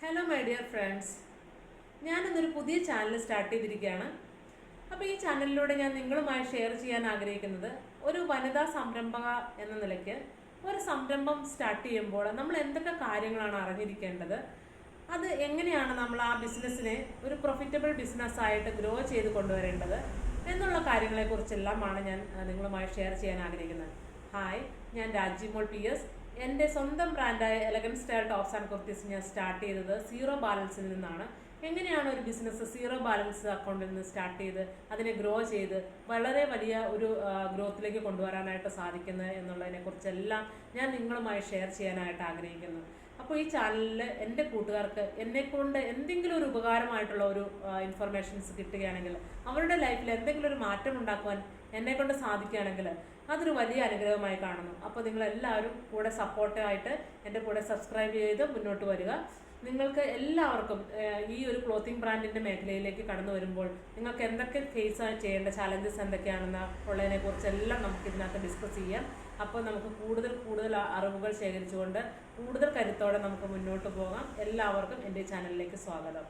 Hello my dear friends, ഞാനിന്നൊരു പുതിയ channel start ചെയ്തിരിക്കുകയാണ്. അപ്പോൾ ഈ ചാനലിലൂടെ ഞാൻ നിങ്ങളുമായി ഷെയർ ചെയ്യാൻ ആഗ്രഹിക്കുന്നത് ഒരു വനിതാ സംരംഭക എന്ന നിലയ്ക്ക് ഒരു സംരംഭം സ്റ്റാർട്ട് ചെയ്യുമ്പോൾ നമ്മൾ എന്തൊക്കെ കാര്യങ്ങളാണ് അറിഞ്ഞിരിക്കേണ്ടത്, അത് എങ്ങനെയാണ് നമ്മൾ ആ ബിസിനസ്സിനെ ഒരു പ്രൊഫിറ്റബിൾ ബിസിനസ്സായിട്ട് ഗ്രോ ചെയ്ത് കൊണ്ടുവരേണ്ടത് എന്നുള്ള കാര്യങ്ങളെക്കുറിച്ചെല്ലാമാണ് ഞാൻ നിങ്ങളുമായി ഷെയർ ചെയ്യാൻ ആഗ്രഹിക്കുന്നത്. ഹായ്, ഞാൻ രാജിമോൾ PS. എൻ്റെ സ്വന്തം ബ്രാൻഡായ elegant style tops and kurtis ഞാൻ സ്റ്റാർട്ട് ചെയ്തത് സീറോ ബാലൻസിൽ നിന്നാണ്. എങ്ങനെയാണ് ഒരു ബിസിനസ് സീറോ ബാലൻസ് അക്കൗണ്ടിൽ നിന്ന് സ്റ്റാർട്ട് ചെയ്ത് അതിനെ ഗ്രോ ചെയ്ത് വളരെ വലിയ ഒരു ഗ്രോത്തിലേക്ക് കൊണ്ടുവരാനായിട്ട് സാധിക്കുന്നത് എന്നുള്ളതിനെക്കുറിച്ചെല്ലാം ഞാൻ നിങ്ങളുമായി ഷെയർ ചെയ്യാനായിട്ട് ആഗ്രഹിക്കുന്നു. അപ്പോൾ ഈ ചാനലിൽ എൻ്റെ കൂട്ടുകാർക്ക് എന്നെക്കൊണ്ട് എന്തെങ്കിലും ഒരു ഉപകാരമായിട്ടുള്ള ഒരു ഇൻഫർമേഷൻസ് കിട്ടുകയാണെങ്കിൽ, അവരുടെ ലൈഫിൽ എന്തെങ്കിലും ഒരു മാറ്റം ഉണ്ടാക്കുവാൻ എന്നെക്കൊണ്ട് സാധിക്കുകയാണെങ്കിൽ അതൊരു വലിയ അനുഗ്രഹമായി കാണുന്നു. അപ്പോൾ നിങ്ങളെല്ലാവരും കൂടെ സപ്പോർട്ടായിട്ട് എൻ്റെ കൂടെ സബ്സ്ക്രൈബ് ചെയ്ത് മുന്നോട്ട് വരിക. നിങ്ങൾക്ക് എല്ലാവർക്കും ഈ ഒരു ക്ലോത്തിങ് ബ്രാൻഡിൻ്റെ മേഖലയിലേക്ക് കടന്നു വരുമ്പോൾ നിങ്ങൾക്ക് എന്തൊക്കെ ഫേസ് ചെയ്യേണ്ട ചാലഞ്ചസ് എന്തൊക്കെയാണെന്ന് ഉള്ളതിനെക്കുറിച്ചെല്ലാം നമുക്ക് ഇതിനകത്ത് ഡിസ്കസ് ചെയ്യാം. അപ്പോൾ നമുക്ക് കൂടുതൽ അറിവുകൾ ശേഖരിച്ചുകൊണ്ട് കൂടുതൽ കരുത്തോടെ നമുക്ക് മുന്നോട്ട് പോകാം. എല്ലാവർക്കും എൻ്റെ ചാനലിലേക്ക് സ്വാഗതം.